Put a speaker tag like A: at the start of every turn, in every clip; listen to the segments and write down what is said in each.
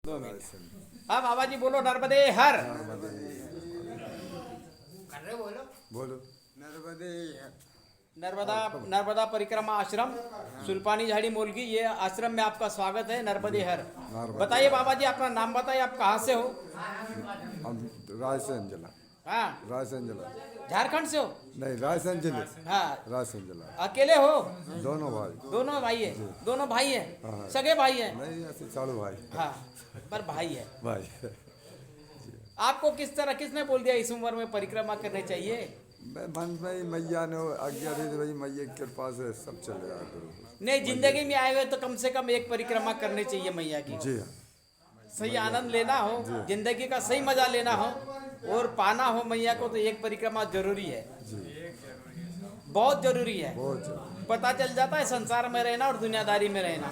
A: हाँ बाबा जी बोलो नर्मदे हर।
B: बोलो नर्मदे
A: नर्मदा नर्मदा परिक्रमा आश्रम सुल्पानी झाड़ी मोलगी, ये आश्रम में आपका स्वागत है। नर्मदे हर। बताइए बाबा जी अपना नाम बताइए, आप कहाँ से हो?
B: हम रायसेन जिला।
A: हाँ
B: रायसेन जिला
A: झारखंड से हो?
B: नहीं, रायसेन जिले।
A: हाँ
B: रायसेन जिला।
A: अकेले हो?
B: दोनों भाई।
A: दोनों भाई है? दोनों भाई है?
B: हाँ।
A: सगे भाई है?
B: नहीं, ऐसे चालू भाई।
A: हाँ पर भाई है।
B: भाई
A: आपको किस तरह किसने बोल दिया इस उम्र में परिक्रमा करनी चाहिए?
B: मैं मन में मैया ने आज्ञा दी थी, भाई मैया की कृपा से सब चलेगा।
A: नहीं, जिंदगी में आए हुए तो कम से कम एक परिक्रमा करनी चाहिए मैया की।
B: जी हाँ।
A: सही आनंद लेना हो, जिंदगी का सही मजा लेना हो और पाना हो मैया को, तो एक परिक्रमा जरूरी है। बहुत जरूरी है।
B: बहुत
A: पता चल जाता है संसार में रहना और दुनियादारी में रहना।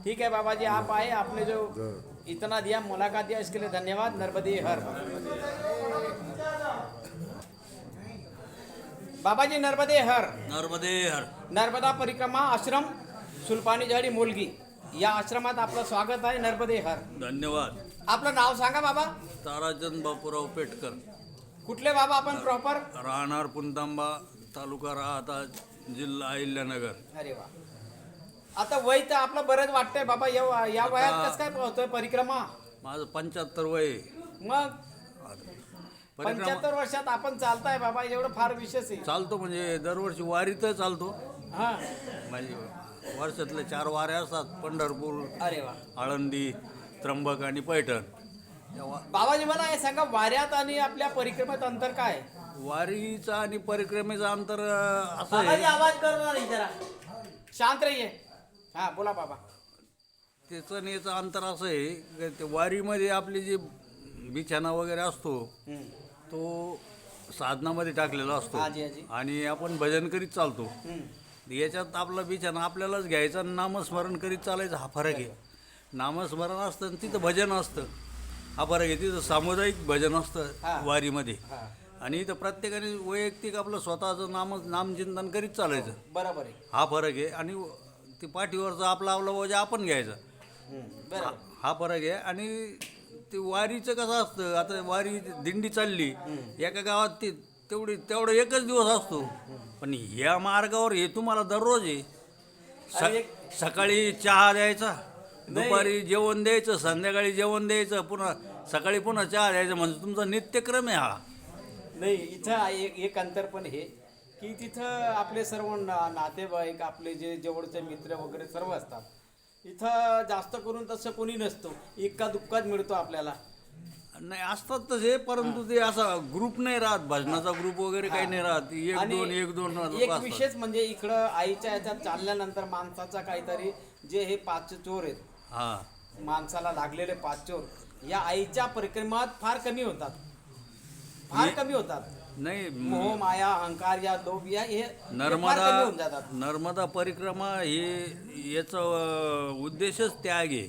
A: ठीक है बाबा जी, आप आए, आपने जो इतना दिया, मुलाकात दिया, इसके लिए धन्यवाद। नर्मदे हर। बाबा जी नर्मदे हर।
C: नर्मदे हर।
A: नर्मदा परिक्रमा आश्रम सुलपानी झाडी मोलगी या आश्रमात आपलं स्वागत आहे। नर्मदे हर।
C: धन्यवाद।
A: आपलं नाव सांगा बाबा?
C: ताराचंद बापूराव पेटकर,
A: कुठले बाबा आपण प्रॉपर?
C: राहणार पुंतांबा, तालुका राहता, जिल्हा अहिल्यानगर.
A: अरे वा, आता वय तर आपलं बरंच वाटतंय बाबा, या वयात कसं काय होतोय परिक्रमा?
C: माझं 75 वय आहे.
A: मग
C: परिक्रमा
A: 75 वर्षात आपण चालताय बाबा, एवढं फार विशेष आहे.
C: चालतो म्हणजे दरवर्षी वारीत चालतो.
A: हा
C: म्हणजे वर्षातले 4 वाऱ्या असतात, पंढरपूर,
A: अरे वा.
C: आळंदी, त्र्यंबक आणि पैठण.
A: बाबाजी मला हे सांगा, वाऱ्यात आणि आपल्या परिक्रमेत अंतर काय?
C: वारीचं आणि परिक्रमेचं अंतर असं
A: बाबाजी
C: आहे,
A: आवाज करू नाही जरा, शांत रहिए. हा बोला बाबा.
C: त्याचं आणि याचं अंतर असं आहे की ते वारीमध्ये आपली जी बिछाना वगैरे असतो तो साधनामध्ये टाकलेला असतो
A: हाजी, हाजी.
C: आणि आपण भजन करीत चालतो. याच्यात आपला बिछाना आपल्यालाच घ्यायचा आणि नामस्मरण करीत चालायचं, हा फरक आहे. नामस्मरण असतं आणि तिथं भजन असतं, हा फरक आहे. तिथं सामुदायिक भजन असतं वारीमध्ये, आणि इथं प्रत्येकाने वैयक्तिक आपलं स्वतःचं नामचिंतन करीत चालायचं,
A: बरोबर आहे.
C: हा फरक आहे. आणि ती पाठीवरचा आपला ओझा आपण घ्यायचा, हा फरक आहे. आणि ते वारीचं कसं असतं, आता वारी दिंडी चालली एका गावात, ती तेवढं एकच दिवस असतो. पण ह्या मार्गावर हे तुम्हाला दररोज आहे. सकाळी चहा द्यायचा, दुपारी जेवण द्यायचं, संध्याकाळी जेवण द्यायचं, पुन्हा सकाळी पुन्हा चहा द्यायचं, म्हणजे तुमचा नित्यक्रम आहे हा.
A: नाही, इथं एक अंतर पण हे की तिथं आपले सर्व नातेवाईक, आपले जे जवळचे मित्र वगैरे सर्व असतात. इथं जास्त करून तसं कोणी नसतो, इतका दुःखात मिळतो आपल्याला.
C: नाही, असतात तसे, परंतु ते असा ग्रुप नाही राहत, भजनाचा ग्रुप वगैरे काही नाही राहत. एक दोन
A: एक विशेष म्हणजे इकडं आईच्या याच्यात चालल्यानंतर माणसाचा काहीतरी जे हे 5 चोर आहेत,
C: हा,
A: माणसाला लागलेले 5 चोर या आईच्या परिक्रमात फार कमी होतात, फार कमी होतात.
C: नाही,
A: मोह माया अहंकार या लोभ या हे फार कमी होऊन जातात.
C: नर्मदा परिक्रमा हे याचा उद्देशच त्याग आहे.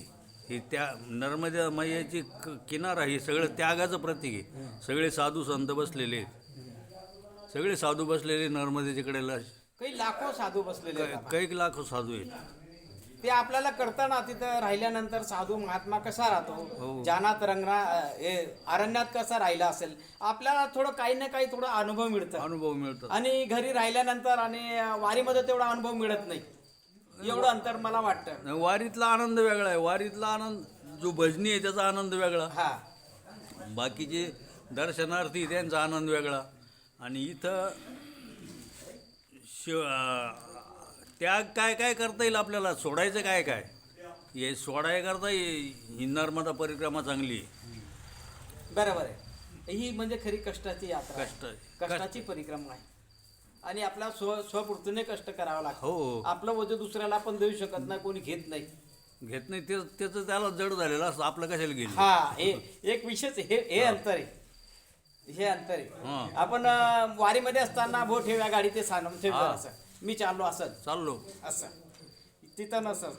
C: हे त्या नर्मदा मैयाची किनारा हे सगळं त्यागाचं प्रतीक आहे. सगळे साधू संत बसलेले आहेत, सगळे साधू बसलेले नर्मदेच्या कडेला,
A: काही लाखो साधू बसलेले आहेत.
C: काही लाखो साधू आहेत.
A: ते आपल्याला कळतं ना, तिथं राहिल्यानंतर साधू महात्मा कसा राहतो, जानात अरण्यात कसा राहिला असेल, आपल्याला थोडं काही ना काही थोडा अनुभव मिळतो. आणि घरी राहिल्यानंतर आणि वारीमध्ये तेवढा अनुभव मिळत नाही. एवढं अंतर मला वाटतं.
C: वारीतला आनंद वेगळा आहे. वारीतला आनंद जो भजनी आहे त्याचा आनंद वेगळा,
A: हा,
C: बाकीचे दर्शनार्थी त्यांचा आनंद वेगळा. आणि इथं त्याग काय काय करता येईल आपल्याला, सोडायचं काय काय, हे सोडाय करता ही नर्मदा परिक्रमा चांगली आहे.
A: बरोबर आहे. ही म्हणजे खरी कष्टाची यात्रा, कष्टाची
C: कष्ट.
A: परिक्रमा आहे. आणि आपल्या स्वपूर्तीने कष्ट करावं लागतं.
C: हो,
A: आपलं वजन दुसऱ्याला आपण देऊ शकत नाही, कोणी घेत नाही.
C: त्याचं त्याला जड झालेलं असतं, आपलं कशाला गेलं.
A: हा, हे एक विशेष हे अंतर आहे. हे अंतर आहे. आपण वारीमध्ये असताना भो ठेव्या गाडी ते सांग ठेव, असं मी चाललो
C: चाललो
A: असं, तिथं नसतं.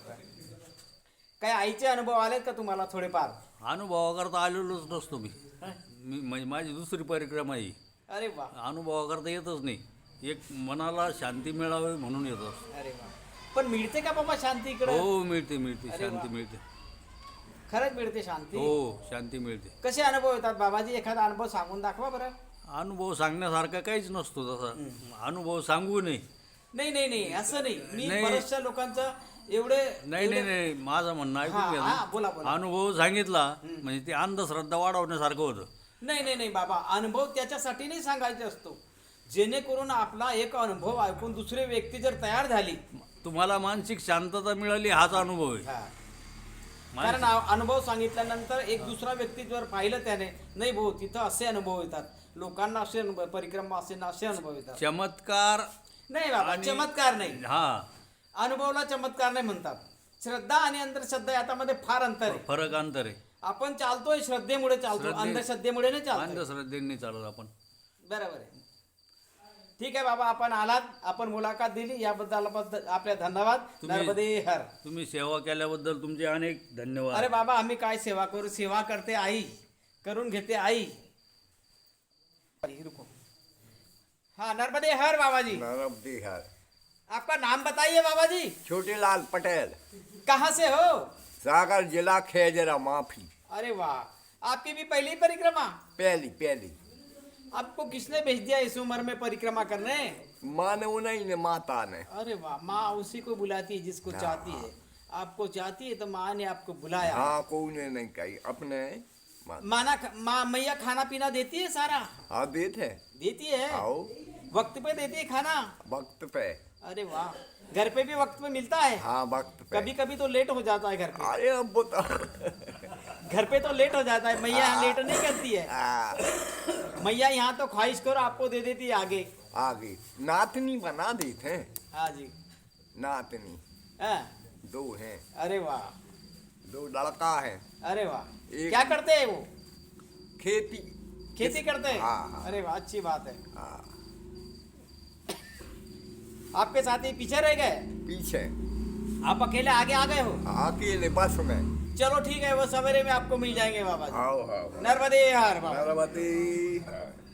A: काय आईचे अनुभव आलेत का तुम्हाला थोडेफार?
C: अनुभवाकरता आलेलोच नसतो मी. म्हणजे माझी दुसरी परिक्रमा आहे.
A: अरे वा,
C: अनुभवाकरता येतच नाही, एक मनाला शांती मिळावी म्हणून येतो.
A: अरे वा. पण मिळते का बाबा शांती इकडे?
C: हो मिळते मिळते
A: अरे वा.
C: शांती मिळते.
A: खरंच मिळते शांती?
C: हो शांती मिळते.
A: कसे अनुभव येतात बाबाजी? एखादा अनुभव सांगून दाखवा बरं.
C: अनुभव सांगण्यासारखा काहीच नसतो तसा. अनुभव सांगू नये.
A: नाही नाही नाही असं नाही, मी
C: नाही.
A: बऱ्याचशा लोकांचं एवढे
C: नाही नाही नाही माझं म्हणणं
A: हा,
C: ऐकून घ्या
A: हा,
C: ना.
A: बोला, बोला.
C: अनुभव सांगितला म्हणजे ते अंधश्रद्धा वाढवण्यासारखं होतं.
A: नाही नाही नाही बाबा, अनुभव त्याच्यासाठी नाही सांगायचा असतो, जेणेकरून आपला एक अनुभव ऐकून दुसरी व्यक्ती जर तयार झाली.
C: तुम्हाला मानसिक शांतता मिळाली हाच अनुभव आहे.
A: हा. कारण अनुभव सांगितल्यानंतर एक दुसरा व्यक्ती जर पाहिलं त्याने, नाही भाऊ तिथं असे अनुभव येतात, लोकांना असे अनुभव, परिक्रमा असे ना असे अनुभव येतात.
C: चमत्कार
A: नाही बाबा,
C: आणि-
A: चमत्कार नाही.
C: हा
A: अनुभवला चमत्कार नाही म्हणतात. श्रद्धा आणि अंधश्रद्धा याच्यामध्ये फार अंतर आहे.
C: फरक अंतर आहे.
A: आपण चालतोय श्रद्धेमुळे चालतो,
C: श्रद्धे-
A: अंधश्रद्धेमुळे नाही चालतो.
C: अंधश्रद्धेने चालत आपण.
A: बरोबर आहे. ठीक आहे बाबा, आपण आलात, आपण मुलाखत दिली, याबद्दल आपले धन्यवाद.
C: तुम्ही-
A: नर्मदे हर.
C: तुम्ही सेवा केल्याबद्दल तुमचे अनेक धन्यवाद.
A: अरे बाबा, आम्ही काय सेवा करू? सेवा करते आई, करून घेते आई. रुको. हाँ, नर्मदे हर बाबा जी।
D: नर्मदे हर।
A: आपका नाम बताइए बाबा जी।
D: छोटेलाल पटेल,
A: कहाँ से हो?
D: सागर जिला खेजरा माफी।
A: अरे वाह, आपकी भी पहली परिक्रमा?
D: पहली पहली।
A: आपको किसने भेज दिया इस उम्र में परिक्रमा करने?
D: माँ ने उन्हीं ने, माता ने।
A: अरे वाह, माँ उसी को बुलाती है जिसको चाहती है। आपको चाहती है तो माँ ने आपको बुलाया।
D: हाँ, कोई ने नहीं कही, अपने माँ।
A: माँ मैया खाना पीना देती है सारा?
D: हाँ देते।
A: देती है?
D: आओ
A: वक्त पे देती है खाना?
D: वक्त पे।
A: अरे वाह, घर पे भी वक्त पे मिलता है?
D: हाँ वक्त पे।
A: कभी कभी तो लेट हो जाता है घर पे।
D: अरे अब बता।
A: घर पे तो लेट हो जाता है, मैया यहाँ लेट नहीं करती है। मैया यहाँ तो ख्वाहिश करो आपको दे देती है आगे।
D: आगे नातनी बना देते।
A: हाँ जी।
D: नातनी
A: हाँ,
D: 2 हैं,
A: अरे वाह,
D: 2 लड़का है।
A: अरे वाह।
D: एक-
A: क्या करते हैं वो?
D: खेती।
A: खेती करते हैं?
D: हाँ, हाँ।
A: अरे वाह, अच्छी बात है।
D: हाँ,
A: आपके साथ ही पीछे रह गए?
D: पीछे
A: आप अकेले आगे आ गए हो?
D: अकेले बस में।
A: चलो ठीक है, वो सवेरे में आपको मिल जाएंगे बाबा जी।
D: आओ आओ।
A: नर्मदे हर बाबा।
D: नर्मदे हर।